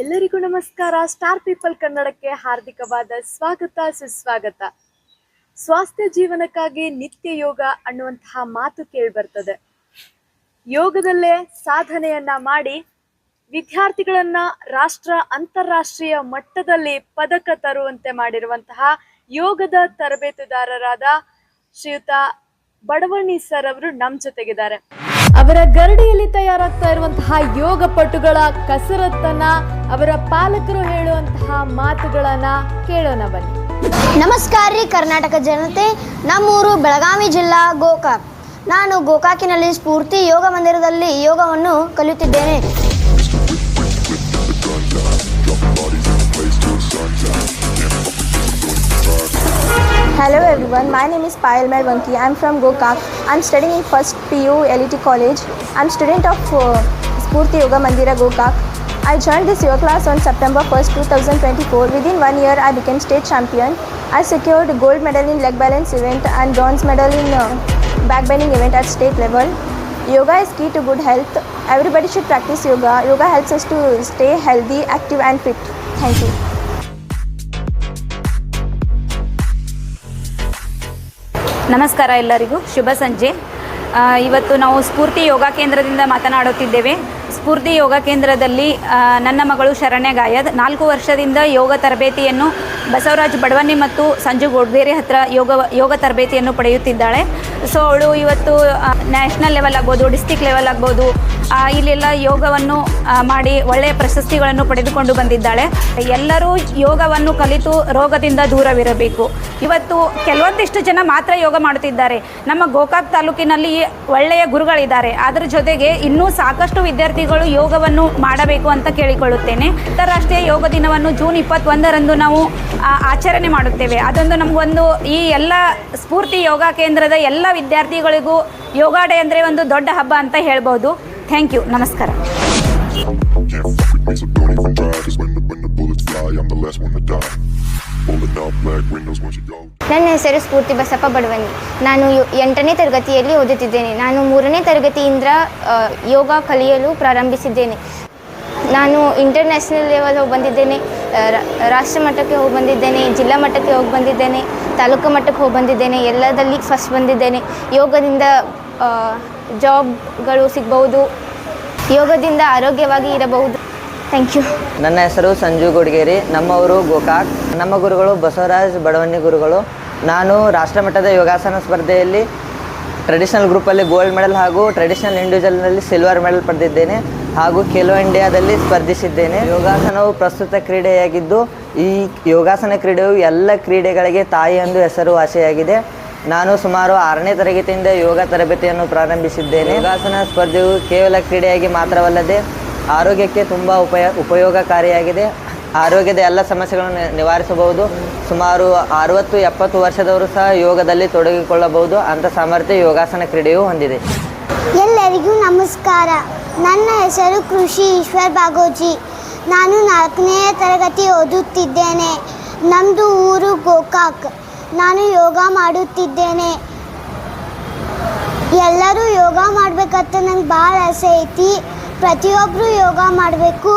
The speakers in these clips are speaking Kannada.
ಎಲ್ಲರಿಗೂ ನಮಸ್ಕಾರ. ಸ್ಟಾರ್ ಪೀಪಲ್ ಕನ್ನಡಕ್ಕೆ ಹಾರ್ದಿಕವಾದ ಸ್ವಾಗತ ಸುಸ್ವಾಗತ. ಸ್ವಾಸ್ಥ್ಯ ಜೀವನಕ್ಕಾಗಿ ನಿತ್ಯ ಯೋಗ ಅನ್ನುವಂತಹ ಮಾತು ಕೇಳಿಬರ್ತದೆ. ಯೋಗದಲ್ಲೇ ಸಾಧನೆಯನ್ನ ಮಾಡಿ ವಿದ್ಯಾರ್ಥಿಗಳನ್ನ ರಾಷ್ಟ್ರ ಅಂತಾರಾಷ್ಟ್ರೀಯ ಮಟ್ಟದಲ್ಲಿ ಪದಕ ತರುವಂತೆ ಮಾಡಿರುವಂತಹ ಯೋಗದ ತರಬೇತುದಾರರಾದ ಶ್ರೀಯುತ ಬಡವಣ್ಣಿ ಸರ್ ಅವರು ನಮ್ಮ ಜೊತೆಗಿದ್ದಾರೆ. ಅವರ ಗರಡಿಯಲ್ಲಿ ತಯಾರಾಗ್ತಾ ಇರುವಂತಹ ಯೋಗ ಪಟುಗಳ ಕಸರತ್ತನ್ನ, ಅವರ ಪಾಲಕರು ಹೇಳುವಂತಹ ಮಾತುಗಳನ್ನ ಕೇಳೋಣ ಬನ್ನಿ. ನಮಸ್ಕಾರ ರೀ ಕರ್ನಾಟಕ ಜನತೆ. ನಮ್ಮೂರು ಬೆಳಗಾವಿ ಜಿಲ್ಲಾ ಗೋಕಾಕ್. ನಾನು ಗೋಕಾಕಿನಲ್ಲಿ ಸ್ಫೂರ್ತಿ ಯೋಗ ಮಂದಿರದಲ್ಲಿ ಯೋಗವನ್ನು ಕಲಿಯುತ್ತಿದ್ದೇನೆ. Hello everyone, my name is Payal Melvanki. I am from Gokak. I am studying in first PU LET College. I am student of Spurti Yoga Mandira Gokak. I joined this yoga class on September 1st, 2024. Within 1 year, I became state champion. I secured gold medal in leg balance event and bronze medal in back bending event at state level. Yoga is key to good health. Everybody should practice yoga. Yoga helps us to stay healthy, active and fit. Thank you. ನಮಸ್ಕಾರ ಎಲ್ಲರಿಗೂ, ಶುಭ ಸಂಜೆ. ಇವತ್ತು ನಾವು ಸ್ಫೂರ್ತಿ ಯೋಗ ಕೇಂದ್ರದಿಂದ ಮಾತನಾಡುತ್ತಿದ್ದೇವೆ. ಸ್ಫೂರ್ತಿ ಯೋಗ ಕೇಂದ್ರದಲ್ಲಿ ನನ್ನ ಮಗಳು ಶರಣ್ಯ ಗಾಯದ್ 4 ವರ್ಷದಿಂದ ಯೋಗ ತರಬೇತಿಯನ್ನು ಬಸವರಾಜ್ ಬಡವಣ್ಣಿ ಮತ್ತು ಸಂಜು ಗೋಡ್ಗೇರಿ ಹತ್ರ ಯೋಗ ತರಬೇತಿಯನ್ನು ಪಡೆಯುತ್ತಿದ್ದಾಳೆ. ಸೊ ಅವಳು ಇವತ್ತು ನ್ಯಾಷನಲ್ ಲೆವೆಲ್ ಆಗ್ಬೋದು, ಡಿಸ್ಟಿಕ್ ಲೆವೆಲ್ ಆಗ್ಬೋದು, ಇಲ್ಲೆಲ್ಲ ಯೋಗವನ್ನು ಮಾಡಿ ಒಳ್ಳೆಯ ಪ್ರಶಸ್ತಿಗಳನ್ನು ಪಡೆದುಕೊಂಡು ಬಂದಿದ್ದಾಳೆ. ಎಲ್ಲರೂ ಯೋಗವನ್ನು ಕಲಿತು ರೋಗದಿಂದ ದೂರವಿರಬೇಕು. ಇವತ್ತು ಕೆಲವೊಂದಿಷ್ಟು ಜನ ಮಾತ್ರ ಯೋಗ ಮಾಡುತ್ತಿದ್ದಾರೆ. ನಮ್ಮ ಗೋಕಾಕ್ ತಾಲೂಕಿನಲ್ಲಿ ಒಳ್ಳೆಯ ಗುರುಗಳಿದ್ದಾರೆ. ಅದರ ಜೊತೆಗೆ ಇನ್ನೂ ಸಾಕಷ್ಟು ವಿದ್ಯಾರ್ಥಿಗಳು ಯೋಗವನ್ನು ಮಾಡಬೇಕು ಅಂತ ಕೇಳಿಕೊಳ್ಳುತ್ತೇನೆ. ಅಂತಾರಾಷ್ಟ್ರೀಯ ಯೋಗ ದಿನವನ್ನು ಜೂನ್ 21ರಂದು ನಾವು ಆಚರಣೆ ಮಾಡುತ್ತೇವೆ. ಅದೊಂದು ನಮಗೊಂದು ಈ ಎಲ್ಲ ಸ್ಫೂರ್ತಿ ಯೋಗ ಕೇಂದ್ರದ ಎಲ್ಲ ವಿದ್ಯಾರ್ಥಿಗಳಿಗೂ ಯೋಗ ಡೇ ಅಂದರೆ ಒಂದು ದೊಡ್ಡ ಹಬ್ಬ ಅಂತ ಹೇಳ್ಬೋದು. Thank you. ನಮಸ್ಕಾರ. ನನ್ನ ಹೆಸರು ಸ್ಫೂರ್ತಿ ಬಸಪ್ಪ ಬಡವಣ್ಣಿ. ನಾನು 8ನೇ ತರಗತಿಯಲ್ಲಿ ಓದುತ್ತಿದ್ದೇನೆ. ನಾನು 3ನೇ ತರಗತಿಯಿಂದ ಯೋಗ ಕಲಿಯಲು ಪ್ರಾರಂಭಿಸಿದ್ದೇನೆ. ನಾನು ಇಂಟರ್ನ್ಯಾಷನಲ್ ಲೆವೆಲ್ ಹೋಗಿ ಬಂದಿದ್ದೇನೆ, ರಾಷ್ಟ್ರ ಮಟ್ಟಕ್ಕೆ ಹೋಗಿ ಬಂದಿದ್ದೇನೆ, ಜಿಲ್ಲಾ ಮಟ್ಟಕ್ಕೆ ಹೋಗಿ ಬಂದಿದ್ದೇನೆ, ತಾಲೂಕು ಮಟ್ಟಕ್ಕೆ ಹೋಗಿ ಬಂದಿದ್ದೇನೆ. ಎಲ್ಲದಲ್ಲಿ ಫಸ್ಟ್ ಬಂದಿದ್ದೇನೆ. ಯೋಗದಿಂದ ಜಾಬ್ಗಳು ಸಿಗಬಹುದು, ಯೋಗದಿಂದ ಆರೋಗ್ಯವಾಗಿ ಇರಬಹುದು. Thank you. ನನ್ನ ಹೆಸರು ಸಂಜು ಗೋಡ್ಗೇರಿ. ನಮ್ಮವರು ಗೋಕಾಕ್. ನಮ್ಮ ಗುರುಗಳು ಬಸವರಾಜ್ ಬಡವಣ್ಣಿ ಗುರುಗಳು. ನಾನು ರಾಷ್ಟ್ರಮಟ್ಟದ ಯೋಗಾಸನ ಸ್ಪರ್ಧೆಯಲ್ಲಿ ಟ್ರೆಡಿಷನಲ್ ಗ್ರೂಪಲ್ಲಿ ಗೋಲ್ಡ್ ಮೆಡಲ್ ಹಾಗೂ ಟ್ರೆಡಿಷನಲ್ ಇಂಡಿವಿಜುವಲ್ನಲ್ಲಿ ಸಿಲ್ವರ್ ಮೆಡಲ್ ಪಡೆದಿದ್ದೇನೆ ಹಾಗೂ ಖೇಲೋ ಇಂಡಿಯಾದಲ್ಲಿ ಸ್ಪರ್ಧಿಸಿದ್ದೇನೆ. ಯೋಗಾಸನವು ಪ್ರಸ್ತುತ ಕ್ರೀಡೆಯಾಗಿದ್ದು ಈ ಯೋಗಾಸನ ಕ್ರೀಡೆಯು ಎಲ್ಲ ಕ್ರೀಡೆಗಳಿಗೆ ತಾಯಿ ಎಂದು ಹೆಸರುವಾಸಿಯಾಗಿದೆ. ನಾನು ಸುಮಾರು 6ನೇ ತರಗತಿಯಿಂದ ಯೋಗ ತರಬೇತಿಯನ್ನು ಪ್ರಾರಂಭಿಸಿದ್ದೇನೆ. ಯೋಗಾಸನ ಸ್ಪರ್ಧೆಯು ಕೇವಲ ಕ್ರೀಡೆಯಾಗಿ ಮಾತ್ರವಲ್ಲದೆ ಆರೋಗ್ಯಕ್ಕೆ ತುಂಬ ಉಪಯೋಗಕಾರಿಯಾಗಿದೆ. ಆರೋಗ್ಯದ ಎಲ್ಲ ಸಮಸ್ಯೆಗಳನ್ನು ನಿವಾರಿಸಬಹುದು. ಸುಮಾರು 60-70 ವರ್ಷದವರು ಸಹ ಯೋಗದಲ್ಲಿ ತೊಡಗಿಕೊಳ್ಳಬಹುದು. ಅಂಥ ಸಾಮರ್ಥ್ಯ ಯೋಗಾಸನ ಕ್ರೀಡೆಯು ಹೊಂದಿದೆ. ಎಲ್ಲರಿಗೂ ನಮಸ್ಕಾರ. ನನ್ನ ಹೆಸರು ಕೃಷಿ ಈಶ್ವರ್ ಬಾಗೋಜಿ. ನಾನು 4ನೇ ತರಗತಿ ಓದುತ್ತಿದ್ದೇನೆ. ನಮ್ಮದು ಊರು ಗೋಕಾಕ್. ನಾನು ಯೋಗ ಮಾಡುತ್ತಿದ್ದೇನೆ. ಎಲ್ಲರೂ ಯೋಗ ಮಾಡಬೇಕಂತ ನಂಗೆ ಭಾಳ ಆಸೆ ಐತಿ. ಪ್ರತಿಯೊಬ್ಬರು ಯೋಗ ಮಾಡಬೇಕು.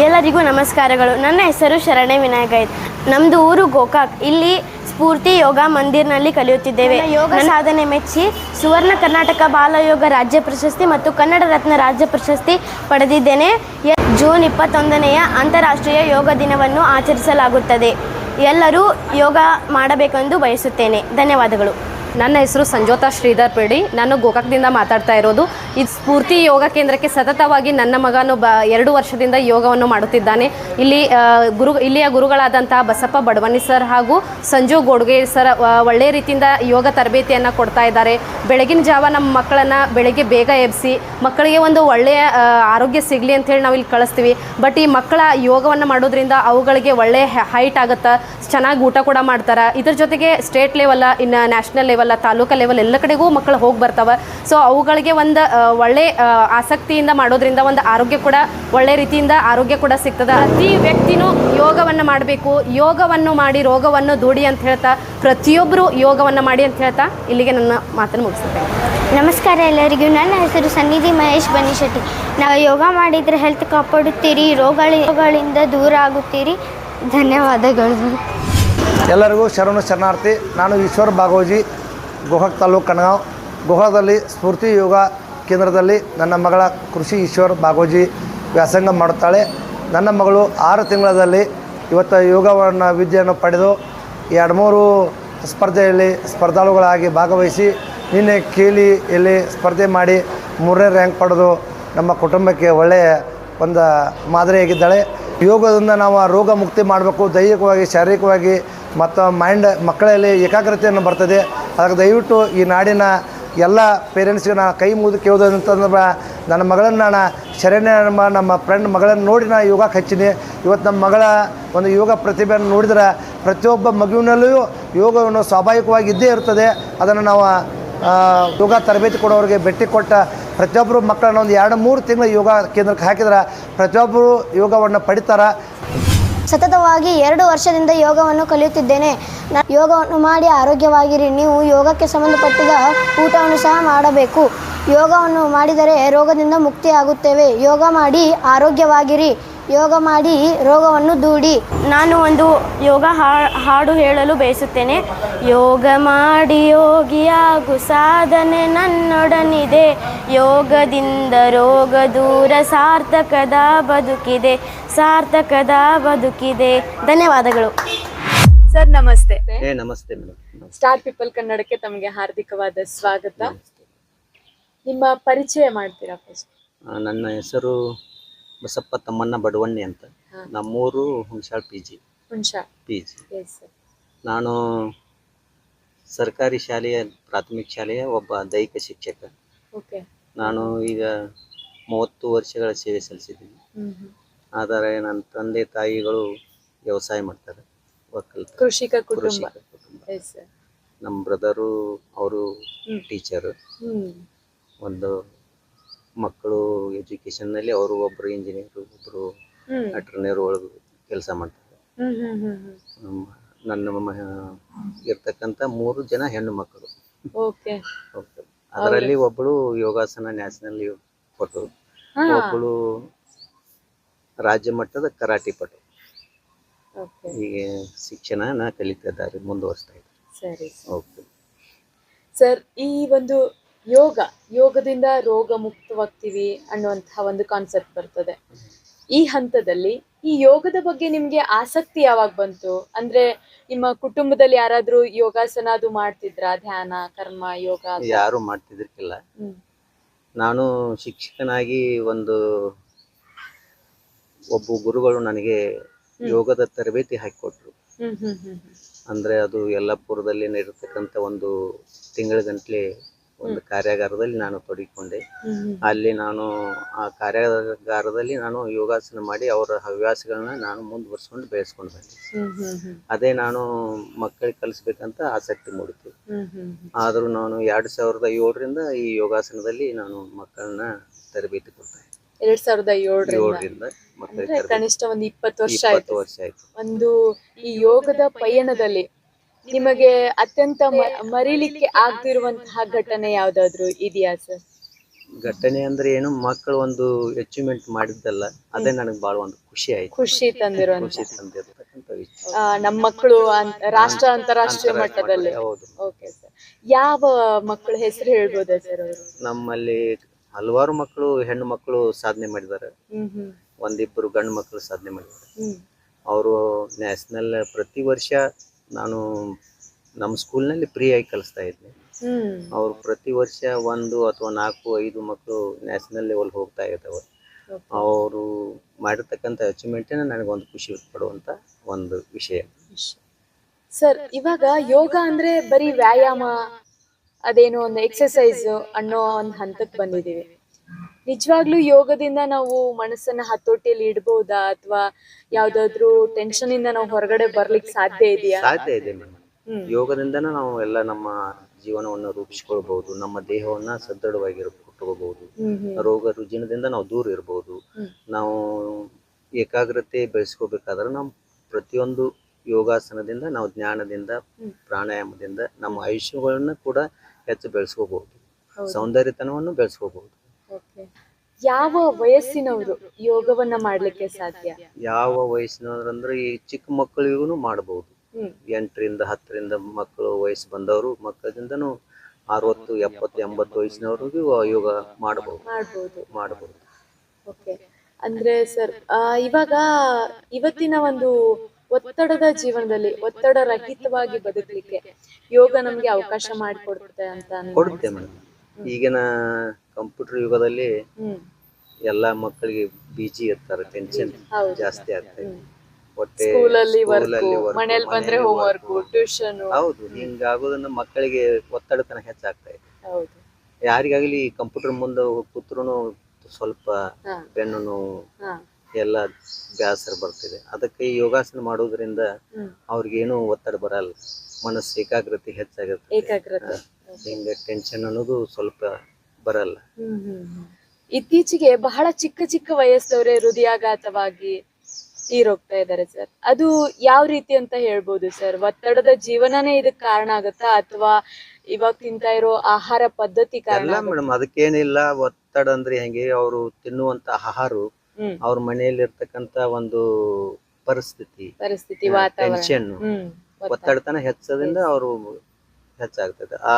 ಎಲ್ಲರಿಗೂ ನಮಸ್ಕಾರಗಳು. ನನ್ನ ಹೆಸರು ಶರಣೆ ವಿನಾಯಕ್. ನಮ್ಮದು ಊರು ಗೋಕಾಕ್. ಇಲ್ಲಿ ಸ್ಫೂರ್ತಿ ಯೋಗ ಮಂದಿರ್ನಲ್ಲಿ ಕಲಿಯುತ್ತಿದ್ದೇವೆ. ಯೋಗ ಸಾಧನೆ ಮೆಚ್ಚಿ ಸುವರ್ಣ ಕರ್ನಾಟಕ ಬಾಲಯೋಗ ರಾಜ್ಯ ಪ್ರಶಸ್ತಿ ಮತ್ತು ಕನ್ನಡ ರತ್ನ ರಾಜ್ಯ ಪ್ರಶಸ್ತಿ ಪಡೆದಿದ್ದೇನೆ. ಜೂನ್ 21ನೆಯ ಅಂತಾರಾಷ್ಟ್ರೀಯ ಯೋಗ ದಿನವನ್ನು ಆಚರಿಸಲಾಗುತ್ತದೆ. ಎಲ್ಲರೂ ಯೋಗ ಮಾಡಬೇಕೆಂದು ಬಯಸುತ್ತೇನೆ. ಧನ್ಯವಾದಗಳು. ನನ್ನ ಹೆಸರು ಸಂಜೋತಾ ಶ್ರೀಧರ್ ಪೇಡಿ. ನಾನು ಗೋಕಾಕ್ದಿಂದ ಮಾತಾಡ್ತಾ ಇರೋದು. ಈ ಸ್ಫೂರ್ತಿ ಯೋಗ ಕೇಂದ್ರಕ್ಕೆ ಸತತವಾಗಿ ನನ್ನ ಮಗನು 2 ವರ್ಷದಿಂದ ಯೋಗವನ್ನು ಮಾಡುತ್ತಿದ್ದಾನೆ. ಇಲ್ಲಿಯ ಗುರುಗಳಾದಂತಹ ಬಸಪ್ಪ ಬಡವಣ್ಣಿ ಸರ್ ಹಾಗೂ ಸಂಜು ಗೋಡ್ಗೇರಿ ಸರ್ ಒಳ್ಳೆಯ ರೀತಿಯಿಂದ ಯೋಗ ತರಬೇತಿಯನ್ನು ಕೊಡ್ತಾ ಇದ್ದಾರೆ. ಬೆಳಗಿನ ಜಾವ ನಮ್ಮ ಮಕ್ಕಳನ್ನು ಬೆಳಗ್ಗೆ ಬೇಗ ಎಬ್ಬಿಸಿ ಮಕ್ಕಳಿಗೆ ಒಂದು ಒಳ್ಳೆಯ ಆರೋಗ್ಯ ಸಿಗಲಿ ಅಂಥೇಳಿ ನಾವು ಇಲ್ಲಿ ಕಳಿಸ್ತೀವಿ. ಬಟ್ ಈ ಮಕ್ಕಳ ಯೋಗವನ್ನು ಮಾಡೋದ್ರಿಂದ ಅವುಗಳಿಗೆ ಒಳ್ಳೆಯ ಹೈಟ್ ಆಗುತ್ತೆ, ಚೆನ್ನಾಗಿ ಊಟ ಕೂಡ ಮಾಡ್ತಾರೆ. ಇದ್ರ ಜೊತೆಗೆ ಸ್ಟೇಟ್ ಲೆವೆಲ್, ಇನ್ನು national level level taluk level ಎಲ್ಲ ಕಡೆಗೂ ಮಕ್ಕಳು ಹೋಗಿ ಬರ್ತಾವೆ. ಸೊ ಅವುಗಳಿಗೆ ಒಂದು ಒಳ್ಳೆ ಆಸಕ್ತಿಯಿಂದ ಮಾಡೋದ್ರಿಂದ ಒಂದು ಆರೋಗ್ಯ ಕೂಡ ಒಳ್ಳೆ ರೀತಿಯಿಂದ ಆರೋಗ್ಯ ಕೂಡ ಸಿಗ್ತದೆ. ಪ್ರತಿ ವ್ಯಕ್ತಿನೂ ಯೋಗವನ್ನು ಮಾಡಬೇಕು, ಯೋಗವನ್ನು ಮಾಡಿ ರೋಗವನ್ನು ದೂಡಿ ಅಂತ ಹೇಳ್ತಾ ಪ್ರತಿಯೊಬ್ಬರು ಯೋಗವನ್ನು ಮಾಡಿ ಅಂತ ಹೇಳ್ತಾ ಇಲ್ಲಿಗೆ ನನ್ನ ಮಾತನ್ನು ಮುಗಿಸುತ್ತೇನೆ. ನಮಸ್ಕಾರ ಎಲ್ಲರಿಗೂ. ನನ್ನ ಹೆಸರು ಸನ್ನಿಧಿ ಮಹೇಶ್ ಬನ್ನಿಶೆಟ್ಟಿ. ನಾವು ಯೋಗ ಮಾಡಿದರೆ ಹೆಲ್ತ್ ಕಾಪಾಡುತ್ತೀರಿ, ರೋಗಗಳಿಂದ ದೂರ ಆಗುತ್ತೀರಿ. ಧನ್ಯವಾದಗಳು. ಎಲ್ಲರಿಗೂ ಶರಣಾರ್ಥಿ. ನಾನು ಈಶ್ವರ್ ಬಾಗೋಜಿ, ಗೋಕಾಕ್ ತಾಲೂಕು ಕಣಗಾಂವ್. ಗೋಕಾಕದಲ್ಲಿ ಸ್ಫೂರ್ತಿ ಯೋಗ ಕೇಂದ್ರದಲ್ಲಿ ನನ್ನ ಮಗಳ ಕೃಷಿ ಈಶ್ವರ್ ಬಾಗೋಜಿ ವ್ಯಾಸಂಗ ಮಾಡುತ್ತಾಳೆ. ನನ್ನ ಮಗಳು 6 ತಿಂಗಳಲ್ಲಿ ಇವತ್ತು ಯೋಗವನ್ನು ವಿದ್ಯೆಯನ್ನು ಪಡೆದು 2-3 ಸ್ಪರ್ಧೆಯಲ್ಲಿ ಸ್ಪರ್ಧಾಳುಗಳಾಗಿ ಭಾಗವಹಿಸಿ ನಿನ್ನೆ ಕೇಲಿಯಲ್ಲಿ ಸ್ಪರ್ಧೆ ಮಾಡಿ 3ನೇ ರ್ಯಾಂಕ್ ಪಡೆದು ನಮ್ಮ ಕುಟುಂಬಕ್ಕೆ ಒಳ್ಳೆಯ ಒಂದು ಮಾದರಿಯಾಗಿದ್ದಾಳೆ. ಯೋಗದಿಂದ ನಾವು ರೋಗ ಮುಕ್ತಿ ಮಾಡಬೇಕು, ದೈಹಿಕವಾಗಿ ಶಾರೀರಿಕವಾಗಿ ಮತ್ತು ಮಕ್ಕಳಲ್ಲಿ ಏಕಾಗ್ರತೆಯನ್ನು ಬರ್ತದೆ. ಅದಕ್ಕೆ ದಯವಿಟ್ಟು ಈ ನಾಡಿನ ಎಲ್ಲ ಪೇರೆಂಟ್ಸ್ಗೆ ನಾನು ಕೈ ಮುಗಿದು ಕೇಳೋದು ಅಂತಂದ್ರೆ ನನ್ನ ಮಗಳನ್ನು ನಾನು ಶರಣ್ಯ ನಮ್ಮ ಫ್ರೆಂಡ್ ಮಗಳನ್ನು ನೋಡಿ ನಾನು ಯೋಗಕ್ಕೆ ಹಚ್ಚೀನಿ. ಇವತ್ತು ನಮ್ಮ ಮಗಳ ಒಂದು ಯೋಗ ಪ್ರತಿಭೆಯನ್ನು ನೋಡಿದ್ರೆ ಪ್ರತಿಯೊಬ್ಬ ಮಗುವಿನಲ್ಲೂ ಯೋಗವನ್ನು ಸ್ವಾಭಾವಿಕವಾಗಿ ಇದ್ದೇ ಇರ್ತದೆ. ಅದನ್ನು ನಾವು ಯೋಗ ತರಬೇತಿ ಕೊಡೋರಿಗೆ ಭೇಟಿ ಕೊಟ್ಟ ಪ್ರತಿಯೊಬ್ಬರು ಮಕ್ಕಳನ್ನ ಒಂದು 2-3 ತಿಂಗಳು ಯೋಗ ಕೇಂದ್ರಕ್ಕೆ ಹಾಕಿದ್ರೆ ಪ್ರತಿಯೊಬ್ಬರು ಯೋಗವನ್ನು ಪಡಿತಾರೆ. ಸತತವಾಗಿ 2 ವರ್ಷದಿಂದ ಯೋಗವನ್ನು ಕಲಿಯುತ್ತಿದ್ದೇನೆ. ಯೋಗವನ್ನು ಮಾಡಿ ಆರೋಗ್ಯವಾಗಿರಿ. ನೀವು ಯೋಗಕ್ಕೆ ಸಂಬಂಧಪಟ್ಟಿದ ಊಟವನ್ನು ಸಹ ಮಾಡಬೇಕು. ಯೋಗವನ್ನು ಮಾಡಿದರೆ ರೋಗದಿಂದ ಮುಕ್ತಿಯಾಗುತ್ತೇವೆ. ಯೋಗ ಮಾಡಿ ಆರೋಗ್ಯವಾಗಿರಿ. ಯೋಗ ಮಾಡಿ ರೋಗವನ್ನು ದೂಡಿ. ನಾನು ಒಂದು ಯೋಗ ಹಾಡು ಹೇಳಲು ಬಯಸುತ್ತೇನೆ. ಯೋಗ ಮಾಡಿ ಯೋಗಿಯಾಗು, ಸಾಧನೆ ನನ್ನೊಡನಿದೆ. ಯೋಗದಿಂದ ರೋಗ ದೂರ, ಸಾರ್ಥಕದ ಬದುಕಿದೆ, ಸಾರ್ಥಕದ ಬದುಕಿದೆ. ಧನ್ಯವಾದಗಳು. ಸರ್ ನಮಸ್ತೆ. ನಮಸ್ತೆ ಮೇಡಮ್. ಸ್ಟಾರ್ ಪೀಪಲ್ ಕನ್ನಡಕ್ಕೆ ತಮಗೆ ಹಾರ್ದಿಕವಾದ ಸ್ವಾಗತ. ನಿಮ್ಮ ಪರಿಚಯ ಮಾಡ್ತೀರಾ ಫಸ್ಟ್? ನನ್ನ ಹೆಸರು ಬಸಪ್ಪ ತಮ್ಮಣ್ಣ ಬಡವಣ್ಣಿ ಅಂತ. ನಮ್ಮೂರು ಹುಣಸಾಳ್ PG. ನಾನು ಸರ್ಕಾರಿ ಶಾಲೆಯ ಪ್ರಾಥಮಿಕ ಶಾಲೆಯ ಒಬ್ಬ ದೈಹಿಕ ಶಿಕ್ಷಕ. ನಾನು ಈಗ 30 ವರ್ಷಗಳ ಸೇವೆ ಸಲ್ಲಿಸಿದ್ದೀನಿ. ಆದರೆ ನನ್ನ ತಂದೆ ತಾಯಿಗಳು ವ್ಯವಸಾಯ ಮಾಡ್ತಾರೆ, ಕೃಷಿಕ ಕುಟುಂಬ. ನಮ್ಮ ಬ್ರದರು ಅವರು ಟೀಚರು. ಒಂದು ಮಕ್ಕಳು ಎಜುಕೇಶನ್ನಲ್ಲಿ ಅವರು ಒಬ್ಬರು ಇಂಜಿನಿಯರು, ಒಬ್ಬರು ಅಟರ್ನಿಯರ್ ಒಳಗೆ ಕೆಲಸ ಮಾಡ್ತಾರೆ. ನನ್ನ ಇರ್ತಕ್ಕಂಥ 3 ಜನ ಹೆಣ್ಣು ಮಕ್ಕಳು. ಅದರಲ್ಲಿ ಒಬ್ಬಳು ಯೋಗಾಸನ ನ್ಯಾಷನಲ್ ಪಟು, ಒಬ್ಬಳು ರಾಜ್ಯ ಮಟ್ಟದ ಕರಾಟೆ ಪಟು. ಹೀಗೆ ಶಿಕ್ಷಣ ಕಲಿತಾ ಇದ್ದಾರೆ, ಮುಂದುವರಿಸ್ತಾ ಇದ್ದಾರೆ. ಸರ್, ಈ ಒಂದು ಯೋಗದಿಂದ ರೋಗ ಮುಕ್ತವಾಗ್ತೀವಿ ಅನ್ನುವಂತಹ ಒಂದು ಕಾನ್ಸೆಪ್ಟ್ ಬರ್ತದೆ. ಈ ಹಂತದಲ್ಲಿ ಈ ಯೋಗದ ಬಗ್ಗೆ ನಿಮ್ಗೆ ಆಸಕ್ತಿ ಯಾವಾಗ ಬಂತು? ಅಂದ್ರೆ ನಿಮ್ಮ ಕುಟುಂಬದಲ್ಲಿ ಯಾರಾದ್ರೂ ಯೋಗಾಸನ ಅದು ಮಾಡ್ತಿದ್ರಾ? ಧ್ಯಾನ, ಕರ್ಮ, ಯೋಗ ಯಾರು ಮಾಡ್ತಿದ್ರಿಲ್ಲ. ನಾನು ಶಿಕ್ಷಕನಾಗಿ ಒಬ್ಬ ಗುರುಗಳು ನನಗೆ ಯೋಗದ ತರಬೇತಿ ಹಾಕಿಕೊಟ್ರು. ಅಂದ್ರೆ ಅದು ಯಲ್ಲಾಪುರದಲ್ಲಿ ನಡೆಯತಕ್ಕಂಥ ಒಂದು ತಿಂಗಳ ಗಂಟ್ಲೆ ಒಂದು ಕಾರ್ಯಾಗಾರದಲ್ಲಿ ನಾನು ತೊಡಗಿಕೊಂಡೆ. ಅಲ್ಲಿ ನಾನು ಆ ಕಾರ್ಯಾಗಾರದಲ್ಲಿ ನಾನು ಯೋಗಾಸನ ಮಾಡಿ ಅವರ ಹವ್ಯಾಸಗಳನ್ನ ನಾನು ಮುಂದುವರ್ಸ್ಕೊಂಡು ಬೆಳೆಸ್ಕೊಂಡು ಬಂದೆ. ಅದೇ ನಾನು ಮಕ್ಕಳಿಗೆ ಕಲಿಸ್ಬೇಕಂತ ಆಸಕ್ತಿ ಮೂಡಿತು. ಆದರೂ ನಾನು 2007ರಿಂದ ಈ ಯೋಗಾಸನದಲ್ಲಿ ನಾನು ಮಕ್ಕಳನ್ನ ತರಬೇತಿ ಕೊಡ್ತೇನೆ. 2007ರಿಂದ ಕನಿಷ್ಠ ಒಂದು 20 ವರ್ಷ ಆಯ್ತು. ಒಂದು ಈ ಯೋಗದ ಪಯಣದಲ್ಲಿ ನಿಮಗೆ ಅತ್ಯಂತ ಮರೀಲಿಕ್ಕೆ ಆಗ್ತಿರುವಂತಹ ಘಟನೆ ಯಾವ್ದಾದ್ರು ಇದೆಯಾ ಸರ್? ಘಟನೆ ಅಂದ್ರೆ ಏನು, ಮಕ್ಕಳು ಒಂದು ಅಚೀವ್ಮೆಂಟ್ ಮಾಡಿದ್ದಲ್ಲ, ಅದೇ ನನಗೆ ಬಹಳ ಒಂದು ಖುಷಿ ಆಯ್ತು. ಖುಷಿ ತಂದಿರತಕ್ಕಂಥ ನಮ್ಮ ಮಕ್ಕಳು ರಾಷ್ಟ್ರ ಅಂತಾರಾಷ್ಟ್ರೀಯ ಮಟ್ಟದಲ್ಲಿ. ಓಕೆ ಸರ್, ಯಾವ ಮಕ್ಕಳ ಹೆಸರು ಹೇಳ್ಬೋದಾ ಸರ್? ಅವರು ನಮ್ಮಲ್ಲಿ ಹಲವಾರು ಮಕ್ಕಳು, ಹೆಣ್ಣು ಮಕ್ಕಳು ಸಾಧನೆ ಮಾಡಿದ್ದಾರೆ. 1-2 ಗಂಡು ಮಕ್ಕಳು ಸಾಧನೆ ಮಾಡಿದ್ದಾರೆ. ಅವರು ನ್ಯಾಷನಲ್ ಪ್ರತಿ ವರ್ಷ ನಾನು ನಮ್ಮ ಸ್ಕೂಲ್ನಲ್ಲಿ ಫ್ರೀ ಆಗಿ ಕಲಿಸ್ತಾ ಇದ್ದೆ. ಅವರು ಪ್ರತಿ ವರ್ಷ 1 ಅಥವಾ 4-5 ಮಕ್ಕಳು ನ್ಯಾಷನಲ್ ಲೆವೆಲ್ ಹೋಗ್ತಾ ಇದ್ದಾವೆ. ಅವರು ಮಾಡಿರ್ತಕ್ಕಂಥ ಅಚೀವ್ಮೆಂಟ್ ನನಗೊಂದು ಖುಷಿ ಪಡುವಂತ ಒಂದು ವಿಷಯ. ಸರ್, ಇವಾಗ ಯೋಗ ಅಂದ್ರೆ ಬರೀ ವ್ಯಾಯಾಮ, ಅದೇನೋ ಒಂದು ಎಕ್ಸರ್ಸೈಸ್ ಅನ್ನೋ ಒಂದು ಹಂತಕ್ಕೆ ಬಂದಿದ್ದೀವಿ. ನಿಜವಾಗ್ಲೂ ಯೋಗದಿಂದ ನಾವು ಮನಸ್ಸನ್ನ ಹತೋಟಿಯಲ್ಲಿ ಇಡಬಹುದಾ, ಅಥವಾ ಯಾವ್ದಾದ್ರು ಟೆನ್ಷನ್ ಇಂದ ನಾವು ಹೊರಗಡೆ ಬರ್ಲಿಕ್ಕೆ ಸಾಧ್ಯ ಇದೆಯಾ? ಸಾಧ್ಯ ಇದೆ ಮೇಡಮ್. ಯೋಗದಿಂದನೇ ನಾವು ಎಲ್ಲ ನಮ್ಮ ಜೀವನವನ್ನು ರೂಪಿಸ್ಕೊಳ್ಬಹುದು, ನಮ್ಮ ದೇಹವನ್ನ ಸದೃಢವಾಗಿಟ್ಕೋಬಹುದು, ರೋಗ ರುಜಿನದಿಂದ ನಾವು ದೂರ ಇರಬಹುದು. ನಾವು ಏಕಾಗ್ರತೆ ಬೆಳೆಸ್ಕೋಬೇಕಾದ್ರೆ ನಾವು ಪ್ರತಿಯೊಂದು ಯೋಗಾಸನದಿಂದ, ನಾವು ಜ್ಞಾನದಿಂದ, ಪ್ರಾಣಾಯಾಮದಿಂದ ನಮ್ಮ ಆಯುಷ್ಯಗಳನ್ನ ಕೂಡ ಹೆಚ್ಚು ಬೆಳೆಸ್ಕೋಬಹುದು, ಸೌಂದರ್ಯತನವನ್ನು ಬೆಳೆಸ್ಕೋಬಹುದು. ಯಾವ ವಯಸ್ಸಿನವರು ಯೋಗವನ್ನ ಮಾಡ್ಲಿಕ್ಕೆ ಸಾಧ್ಯ? ಯಾವ ವಯಸ್ಸಿನವ್ರಂದ್ರೆ ಈ ಚಿಕ್ಕ ಮಕ್ಕಳಿಗೂ ಮಾಡಬಹುದು. 8ರಿಂದ 10ರಿಂದ ಮಕ್ಕಳು ವಯಸ್ಸು ಬಂದವರು, ಮಕ್ಕಳಿಂದನೂ 60, 70, 80 ವಯಸ್ಸಿನವ್ರಿಗೂ ಯೋಗ ಮಾಡಬಹುದು. ಓಕೆ. ಅಂದ್ರೆ ಸರ್, ಇವಾಗ ಇವತ್ತಿನ ಒಂದು ಒತ್ತಡದ ಜೀವನದಲ್ಲಿ ಒತ್ತಡ ರಹಿತವಾಗಿ ಬದುಕಲಿಕ್ಕೆ ಯೋಗ ನಮ್ಗೆ ಅವಕಾಶ ಮಾಡಿಕೊಡುತ್ತೆ ಅಂತ ಕೊಡುತ್ತೆ ಮೇಡಮ್. ಈಗಿನ ಕಂಪ್ಯೂಟರ್ ಯುಗದಲ್ಲಿ ಎಲ್ಲಾ ಮಕ್ಕಳಿಗೆ ಬಿಜಿ ಇರ್ತಾರೆ, ಟೆನ್ಷನ್ ಜಾಸ್ತಿ ಆಗ್ತದೆ. ಹೊಟ್ಟೆ ಮನೇಲಿ ಬಂದ್ರೆ ಹೋಮ್ವರ್ಕ್, ಟ್ಯೂಷನ್. ಹೌದು, ಹಿಂಗಾಗೋದ್ರಿಂದ ಮಕ್ಕಳಿಗೆ ಒತ್ತಡತನ ಹೆಚ್ಚಾಗ್ತಾ ಇದೆ. ಯಾರಿಗಾಗ್ಲಿ ಕಂಪ್ಯೂಟರ್ ಮುಂದೆ ಕೂತ್ರು ಸ್ವಲ್ಪ ಬೆನ್ನು ನೋವು, ಎಲ್ಲ ಬೇಸರ ಬರ್ತಿದೆ. ಅದಕ್ಕೆ ಯೋಗಾಸನ ಮಾಡೋದ್ರಿಂದ ಅವ್ರಿಗೇನು ಒತ್ತಡ ಬರಲ್ಲ, ಮನಸ್ಸು ಏಕಾಗ್ರತೆ ಹೆಚ್ಚಾಗುತ್ತೆ, ಹಿಂಗ ಟೆನ್ಷನ್ ಅನ್ನೋದು ಸ್ವಲ್ಪ ಬರಲ್ಲ. ಇತ್ತೀಚೆಗೆ ಬಹಳ ಚಿಕ್ಕ ಚಿಕ್ಕ ವಯಸ್ಸವರೇ ಹೃದಯಾಘಾತವಾಗಿ ತೀರೋಗ್ತಾ ಇದ್ದಾರೆ ಸರ್. ಅದು ಯಾವ ರೀತಿ ಅಂತ ಹೇಳ್ಬೋದು ಸರ್? ಒತ್ತಡದ ಜೀವನನೇ ಇದಕ್ ಕಾರಣ ಆಗತ್ತಾ, ಅಥವಾ ಇವಾಗ ತಿಂತಾ ಇರೋ ಆಹಾರ ಪದ್ಧತಿ ಕಾರಣ? ಮೇಡಮ್, ಅದಕ್ಕೇನಿಲ್ಲ. ಒತ್ತಡ ಅಂದ್ರೆ ಹೆಂಗೆ, ಅವರು ತಿನ್ನುವಂತ ಆಹಾರ, ಅವ್ರ ಮನೆಯಲ್ಲಿ ಇರ್ತಕ್ಕಂತ ಒಂದು ಪರಿಸ್ಥಿತಿ, ಟೆನ್ಷನ್, ಒತ್ತಡತನ ಹೆಚ್ಚೋದ್ರಿಂದ ಅವರು ಹೆಚ್ಚಾಗ್ತದೆ. ಆ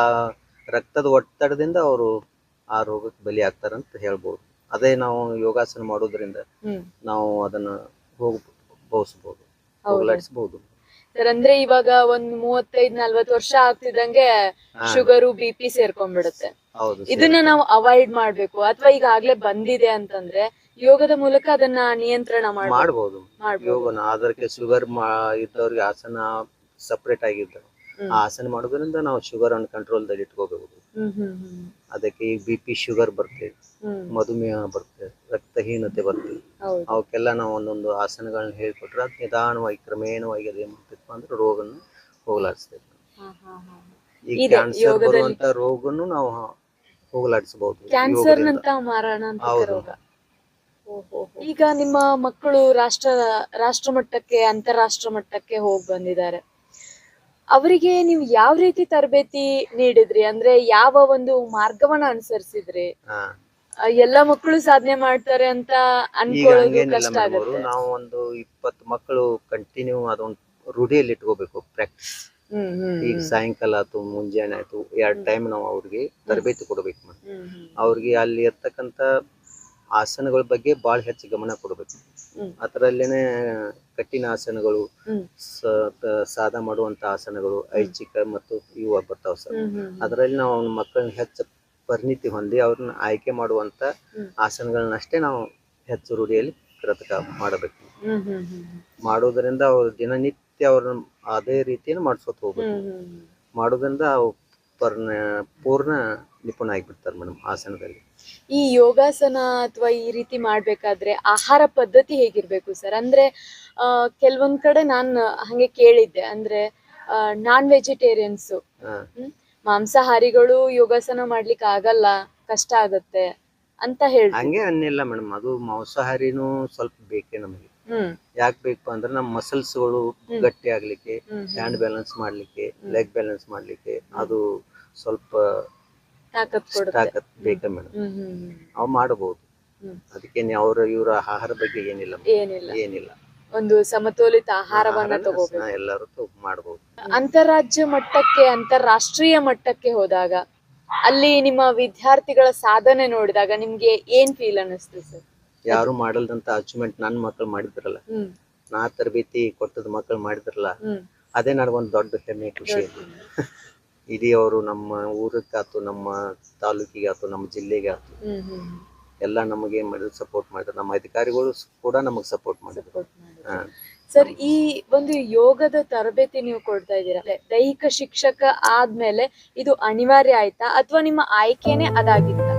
ರಕ್ತದ ಒತ್ತಡದಿಂದ ಅವರು ಆ ರೋಗಕ್ಕೆ ಬಲಿ ಆಗ್ತಾರಂತ ಹೇಳ್ಬೋದು. ಅದೇ ನಾವು ಯೋಗಾಸನ ಮಾಡೋದ್ರಿಂದ ನಾವು ಅದನ್ನ ಹೋಗಬಹುದು, ಹೋಗಲಾಡಿಸಬಹುದು. ಸರ್, ಅಂದ್ರೆ ಇವಾಗ ಒಂದ್ 35-40 ವರ್ಷ ಆಗ್ತಿದಂಗೆ ಶುಗರು, BP ಸೇರ್ಕೊಂಡ್ಬಿಡುತ್ತೆ. ಇದನ್ನ ನಾವು ಅವಾಯ್ಡ್ ಮಾಡ್ಬೇಕು, ಅಥವಾ ಈಗಾಗ್ಲೇ ಬಂದಿದೆ ಅಂತಂದ್ರೆ ಯೋಗದ ಮೂಲಕ ಅದನ್ನ ನಿಯಂತ್ರಣ ಮಾಡಬಹುದು. ಯೋಗನ ಅದಕ್ಕೆ ಶುಗರ್ ಇದ್ದವ್ರಿಗೆ ಆಸನ ಸಪರೇಟ್ ಆಗಿರ್ತಾವೆ. ಆ ಆಸನ ಮಾಡೋದ್ರಿಂದ ನಾವು ಶುಗರ್ ಅನ್ನು ಕಂಟ್ರೋಲ್ ದಲ್ಲಿ ಇಟ್ಕೋಬಹುದು. ಅದಕ್ಕೆ BP, ಶುಗರ್ ಬರ್ತದೆ, ಮಧುಮೇಹ ಬರ್ತದೆ, ರಕ್ತಹೀನತೆ ಬರ್ತದೆ. ಅವಕ್ಕೆಲ್ಲ ನಾವು ಒಂದೊಂದು ಆಸನಗಳನ್ನ ಹೇಳ್ಕೊಟ್ರೆ ಅದು ನಿಧಾನವಾಗಿ ಕ್ರಮೇಣವಾಗಿ ಅದೇನ್ ಮಾಡ್ತೈತಪ್ಪ ಅಂದ್ರೆ ರೋಗನ ಹೋಗಲಾಡಿಸ್ತೇವೆ. ಈ ಕ್ಯಾನ್ಸರ್ ಬರುವಂತ ರೋಗನು ನಾವು ಹೋಗಲಾಡಿಸಬಹುದು. ಕ್ಯಾನ್ಸರ್ ನಂತ ಮಾರಣ ಅಂತ ರೋಗ. ಈಗ ನಿಮ್ಮ ಮಕ್ಕಳು ರಾಷ್ಟ್ರ ಮಟ್ಟಕ್ಕೆ, ಅಂತಾರಾಷ್ಟ್ರ ಮಟ್ಟಕ್ಕೆ ಹೋಗಿ ಬಂದಿದ್ದಾರೆ. ಅವರಿಗೆ ನೀವು ಯಾವ ರೀತಿ ತರಬೇತಿ ನೀಡಿದ್ರಿ? ಅಂದ್ರೆ ಯಾವ ಒಂದು ಮಾರ್ಗವನ್ನ ಅನುಸರಿಸಿದ್ರಿ? ಎಲ್ಲಾ ಮಕ್ಕಳು ಸಾಧನೆ ಮಾಡ್ತಾರೆ ಅಂತ ಅನ್ಕೊಳ್ಳೋದು ಕಷ್ಟ ಆಗುತ್ತೆ. ನಾವು ಒಂದು 20 ಮಕ್ಕಳು ಕಂಟಿನ್ಯೂ ಅದೊಂದು ರೂಢಿಯಲ್ಲಿ ಇಟ್ಕೋಬೇಕು, ಪ್ರಾಕ್ಟೀಸ್. ಈಗ ಸಾಯಂಕಾಲ ಆಯ್ತು, ಮುಂಜಾನೆ ಆಯ್ತು, 2 ಟೈಮ್ ನಾವು ಅವ್ರಿಗೆ ತರಬೇತಿ ಕೊಡ್ಬೇಕು. ಅವ್ರಿಗೆ ಅಲ್ಲಿ ಇರ್ತಕ್ಕಂತ ಆಸನಗಳ ಬಗ್ಗೆ ಬಹಳ ಹೆಚ್ಚು ಗಮನ ಕೊಡ್ಬೇಕು. ಅದರಲ್ಲೇನೆ ಕಠಿಣ ಆಸನಗಳು, ಸಾಧನ ಮಾಡುವಂತ ಆಸನಗಳು, ಐಚ್ಛಿಕ ಮತ್ತು ಇವು ಬರ್ತಾವ ಸರ್. ಅದರಲ್ಲಿ ನಾವು ಮಕ್ಕಳನ್ನ ಹೆಚ್ಚು ಪರಿಣಿತಿ ಹೊಂದಿ ಅವ್ರನ್ನ ಆಯ್ಕೆ ಮಾಡುವಂತ ಆಸನಗಳನ್ನಷ್ಟೇ ನಾವು ಹೆಚ್ಚು ರೂಢಿಯಲ್ಲಿ ಕೃತಕ ಮಾಡಬೇಕು. ಮಾಡೋದ್ರಿಂದ ಅವ್ರ ದಿನನಿತ್ಯ ಅವ್ರನ್ನ ಅದೇ ರೀತಿಯನ್ನು ಮಾಡ್ಸೋತ ಹೋಗ್ಬೇಕು. ಮಾಡೋದ್ರಿಂದ ಪೂರ್ಣ ನಿಪುಣ ಆಗಿಬಿಡ್ತಾರೆ ಮೇಡಮ್ ಆಸನದಲ್ಲಿ. ಈ ಯೋಗಾಸನ ಅಥವಾ ಈ ರೀತಿ ಮಾಡ್ಬೇಕಾದ್ರೆ ಆಹಾರ ಪದ್ಧತಿ ಹೇಗಿರ್ಬೇಕು ಸರ್? ಅಂದ್ರೆ ಕೆಲವೊಂದ್ ಕಡೆ ನಾನು ಹಂಗೆ ಕೇಳಿದ್ದೆ, ಅಂದ್ರೆ ನಾನ್ ವೆಜಿಟೇರಿಯನ್ಸು, ಮಾಂಸಾಹಾರಿಗಳು ಯೋಗಾಸನ ಮಾಡ್ಲಿಕ್ಕೆ ಆಗಲ್ಲ, ಕಷ್ಟ ಆಗತ್ತೆ ಅಂತ ಹೇಳಿ. ಹಂಗೆ ಅನ್ನಿಲ್ಲ ಮೇಡಮ್, ಅದು ಮಾಂಸಾಹಾರಿನೂ ಸ್ವಲ್ಪ ಬೇಕೇ ನಮಗೆ. ಯಾಕೆ ಬೇಕು ಅಂದ್ರೆ ನಮ್ಮ ಮಸಲ್ಸ್ಗಳು ಗಟ್ಟಿ ಆಗ್ಲಿಕ್ಕೆ, ಹ್ಯಾಂಡ್ ಬ್ಯಾಲೆನ್ಸ್ ಮಾಡ್ಲಿಕ್ಕೆ, ಲೆಗ್ ಬ್ಯಾಲೆನ್ಸ್ ಮಾಡ್ಲಿಕ್ಕೆ ಅದು ಸ್ವಲ್ಪ ತಾಕತ್ ಬೇಕ ಮೇಡಮ್. ಅವ್ ಮಾಡಬಹುದು. ಅದಕ್ಕೆ ಇವರ ಆಹಾರ ಬಗ್ಗೆ ಏನಿಲ್ಲ, ಒಂದು ಸಮತೋಲಿತ ಆಹಾರವನ್ನ ತಗೋಬೇಕು. ಎಲ್ಲರೂ ಮಾಡಬಹುದು. ಅಂತಾರಾಜ್ಯ ಮಟ್ಟಕ್ಕೆ, ಅಂತಾರಾಷ್ಟ್ರೀಯ ಮಟ್ಟಕ್ಕೆ ಹೋದಾಗ ಅಲ್ಲಿ ನಿಮ್ಮ ವಿದ್ಯಾರ್ಥಿಗಳ ಸಾಧನೆ ನೋಡಿದಾಗ ನಿಮ್ಗೆ ಏನ್ ಫೀಲ್ ಅನ್ನಿಸ್ತು ಸರ್? ಯಾರು ಮಾಡಲ್ದಂತ ಅಚೀವ್ಮೆಂಟ್ ನನ್ನ ಮಕ್ಕಳು ಮಾಡಿದ್ರಲ್ಲ, ನಾ ತರಬೇತಿ ಕೊಟ್ಟದ ಮಕ್ಕಳು ಮಾಡಿದ್ರಲ್ಲ, ಅದೇ ನನಗೊಂದು ದೊಡ್ಡ ಹೆಮ್ಮೆ, ಖುಷಿ. ಇಡೀ ಅವರು ನಮ್ಮ ಊರಕ್ಕಾತು, ನಮ್ಮ ತಾಲೂಕಿಗೆ ಆತು, ನಮ್ಮ ಜಿಲ್ಲೆಗೆ ಆತು, ಎಲ್ಲ ನಮಗೆ ಸಪೋರ್ಟ್ ಮಾಡಿದ್ರು. ನಮ್ಮ ಅಧಿಕಾರಿಗಳು ಕೂಡ ನಮಗೆ ಸಪೋರ್ಟ್ ಮಾಡಿದ್ರು. ಸರ್, ಈ ಒಂದು ಯೋಗದ ತರಬೇತಿ ನೀವು ಕೊಡ್ತಾ ಇದ್ದೀರಾ, ದೈಹಿಕ ಶಿಕ್ಷಕ ಆದ್ಮೇಲೆ ಇದು ಅನಿವಾರ್ಯ ಆಯ್ತಾ ಅಥವಾ ನಿಮ್ಮ ಆಯ್ಕೆನೆ ಅದಾಗಿತ್ತ?